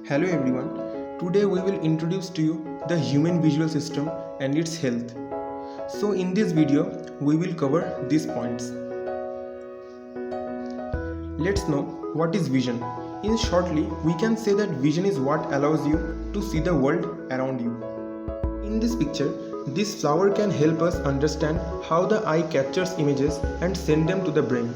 Hello everyone. Today we will introduce to you the human visual system and its health. So in this video we will cover these points. Let's know what is vision. In shortly, we can say that vision is what allows you to see the world around you. In this picture, this flower can help us understand how the eye captures images and send them to the brain.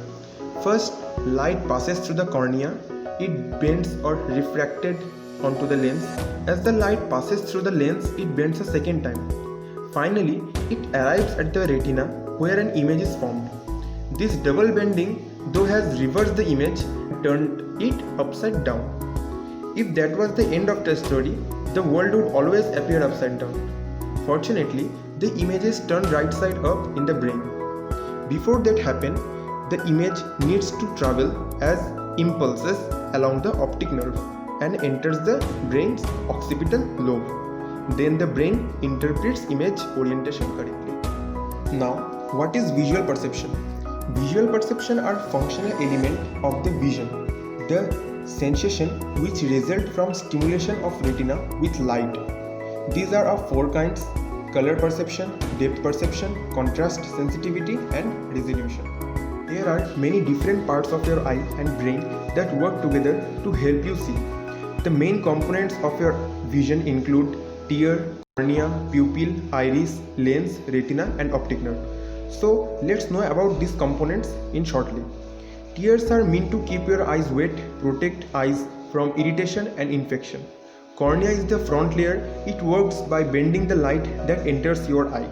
First, light passes through the cornea. It bends or refracted onto the lens. As the light passes through the lens, it bends a second time. Finally, it arrives at the retina where an image is formed. This double bending though has reversed the image and turned it upside down. If that was the end of the story, the world would always appear upside down. Fortunately, the images turn right side up in the brain. Before that happens, the image needs to travel as impulses along the optic nerve and enters the brain's occipital lobe. Then the brain interprets image orientation correctly. Now, what is visual perception? Visual perception are functional element of the vision. The sensation which result from stimulation of retina with light. These are of four kinds: color perception, depth perception, contrast sensitivity and resolution. There are many different parts of your eye and brain that work together to help you see. The main components of your vision include tear, cornea, pupil, iris, lens, retina and optic nerve. So let's know about these components in shortly. Tears are meant to keep your eyes wet, protect eyes from irritation and infection. Cornea is the front layer. It works by bending the light that enters your eye.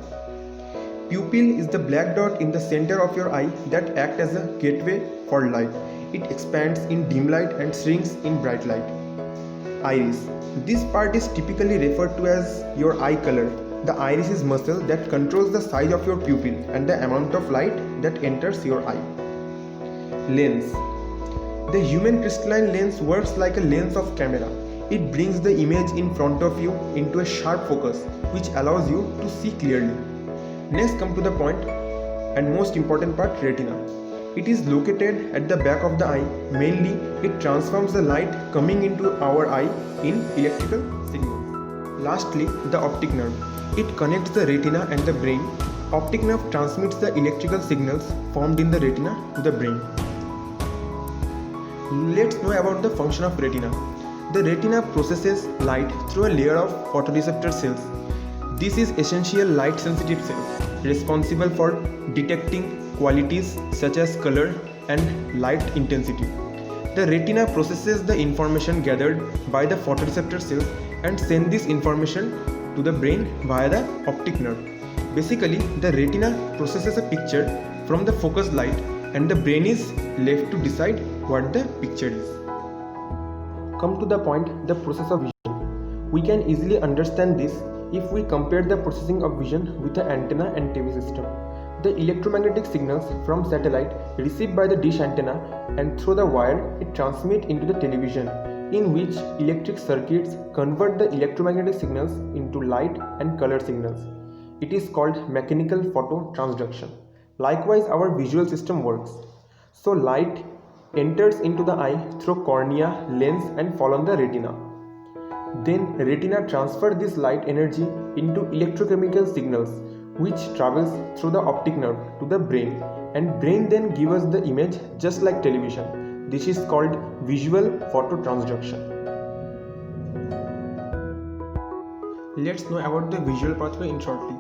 Pupil is the black dot in the center of your eye that acts as a gateway for light. It expands in dim light and shrinks in bright light. Iris. This part is typically referred to as your eye color. The iris is muscle that controls the size of your pupil and the amount of light that enters your eye. Lens. The human crystalline lens works like a lens of camera. It brings the image in front of you into a sharp focus, which allows you to see clearly. Next come to the point and most important part, retina. It is located at the back of the eye. Mainly, it transforms the light coming into our eye in electrical signals. Lastly, the optic nerve. It connects the retina and the brain. Optic nerve transmits the electrical signals formed in the retina to the brain. Let's know about the function of retina. The retina processes light through a layer of photoreceptor cells. This is essential light sensitive cells responsible for detecting qualities such as color and light intensity. The retina processes the information gathered by the photoreceptor cells and sends this information to the brain via the optic nerve. Basically, the retina processes a picture from the focused light and the brain is left to decide what the picture is. Come to the point, the process of vision. We can easily understand this if we compare the processing of vision with the antenna and TV system. The electromagnetic signals from satellite received by the dish antenna and through the wire it transmit into the television, in which electric circuits convert the electromagnetic signals into light and color signals. It is called mechanical phototransduction. Likewise, our visual system works. So light enters into the eye through cornea, lens and fall on the retina. Then retina transfers this light energy into electrochemical signals which travels through the optic nerve to the brain, and brain then gives us the image just like television. This is called visual phototransduction. Let's know about the visual pathway in shortly.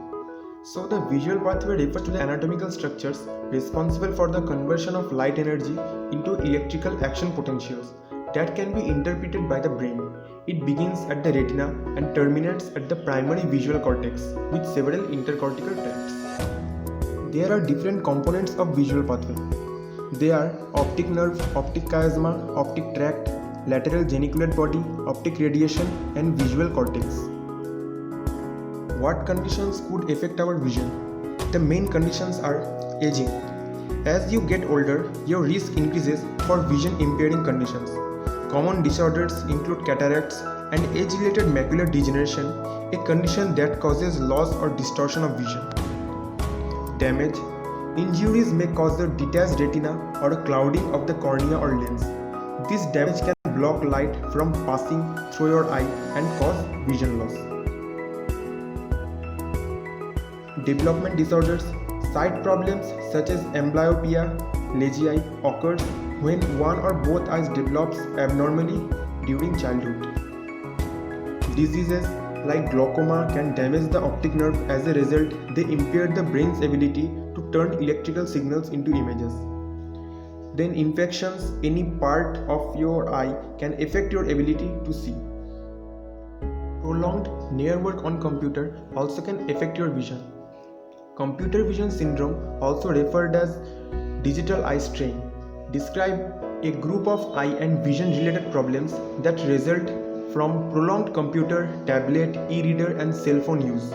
So the visual pathway refers to the anatomical structures responsible for the conversion of light energy into electrical action potentials that can be interpreted by the brain. It begins at the retina and terminates at the primary visual cortex with several intercortical tracts. There are different components of visual pathway. They are optic nerve, optic chiasma, optic tract, lateral geniculate body, optic radiation and visual cortex. What conditions could affect our vision? The main conditions are aging. As you get older, your risk increases for vision impairing conditions. Common disorders include cataracts and age-related macular degeneration, a condition that causes loss or distortion of vision. Damage. Injuries may cause the detached retina or a clouding of the cornea or lens. This damage can block light from passing through your eye and cause vision loss. Development disorders. Sight problems such as amblyopia, lazy eye occurs when one or both eyes develops abnormally during childhood. Diseases like glaucoma can damage the optic nerve. As a result, they impair the brain's ability to turn electrical signals into images. Then infections, any part of your eye can affect your ability to see. Prolonged near work on computer also can affect your vision. Computer vision syndrome, also referred as digital eye strain, describe a group of eye and vision related problems that result from prolonged computer, tablet, e-reader and cell phone use.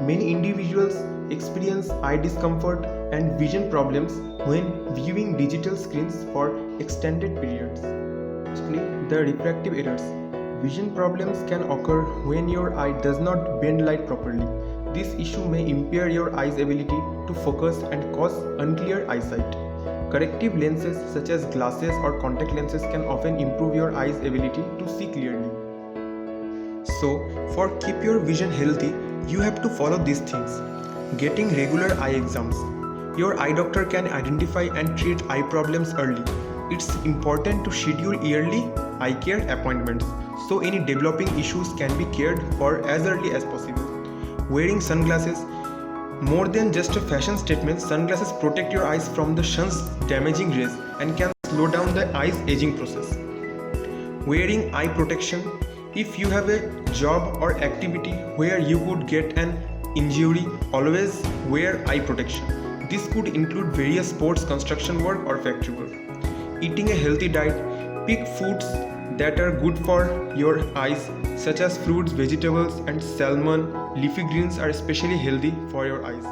Many individuals experience eye discomfort and vision problems when viewing digital screens for extended periods. Lastly, the refractive errors. Vision problems can occur when your eye does not bend light properly. This issue may impair your eye's ability to focus and cause unclear eyesight. Corrective lenses such as glasses or contact lenses can often improve your eye's ability to see clearly. So, for keep your vision healthy, you have to follow these things. Getting regular eye exams. Your eye doctor can identify and treat eye problems early. It's important to schedule yearly eye care appointments so any developing issues can be cared for as early as possible. Wearing sunglasses. More than just a fashion statement, sunglasses protect your eyes from the sun's damaging rays and can slow down the eye's aging process. Wearing eye protection. If you have a job or activity where you could get an injury, always wear eye protection. This could include various sports, construction work or factory work. Eating a healthy diet. Pick foods that are good for your eyes such as fruits, vegetables and salmon. Leafy greens are especially healthy for your eyes.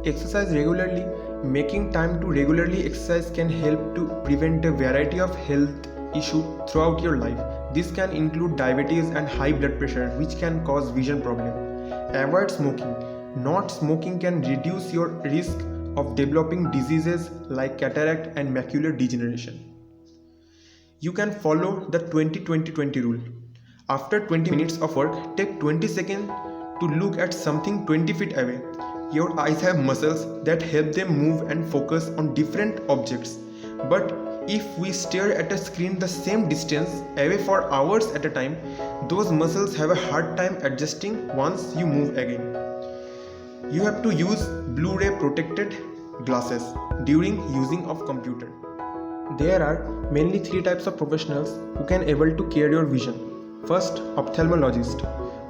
Exercise regularly. Making time to regularly exercise can help to prevent a variety of health issues throughout your life. This can include diabetes and high blood pressure, which can cause vision problems. Avoid smoking. Not smoking can reduce your risk of developing diseases like cataract and macular degeneration. You can follow the 20-20-20 rule. After 20 minutes of work, take 20 seconds to look at something 20 feet away. Your eyes have muscles that help them move and focus on different objects. But if we stare at a screen the same distance away for hours at a time, those muscles have a hard time adjusting once you move again. You have to use Blu-ray protected glasses during using of computer. There are mainly three types of professionals who can able to care your vision. First, ophthalmologists,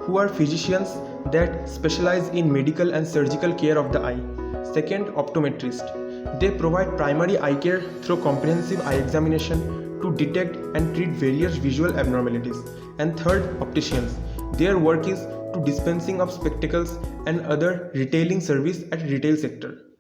who are physicians that specialize in medical and surgical care of the eye. Second, optometrists. They provide primary eye care through comprehensive eye examination to detect and treat various visual abnormalities. And third, opticians. Their work is to dispensing of spectacles and other retailing service at retail sector.